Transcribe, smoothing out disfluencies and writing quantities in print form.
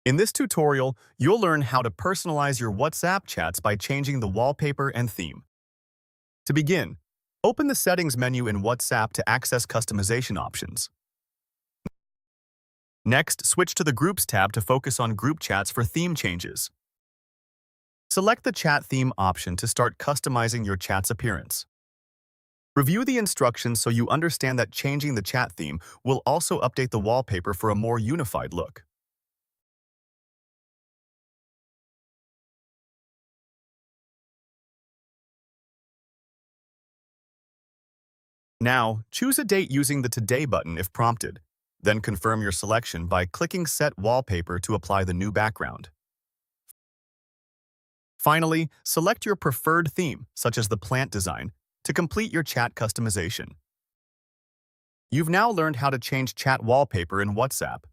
In this tutorial, you'll learn how to personalize your WhatsApp chats by changing the wallpaper and theme. To begin, open the Settings menu in WhatsApp to access customization options. Next, switch to the Groups tab to focus on group chats for theme changes. Select the Chat Theme option to start customizing your chat's appearance. Review the instructions so you understand that changing the chat theme will also update the wallpaper for a more unified look. Now, choose a date using the Today button if prompted. Then confirm your selection by clicking Set Wallpaper to apply the new background. Finally, select your preferred theme, such as the plant design, to complete your chat customization. You've now learned how to change chat wallpaper in WhatsApp.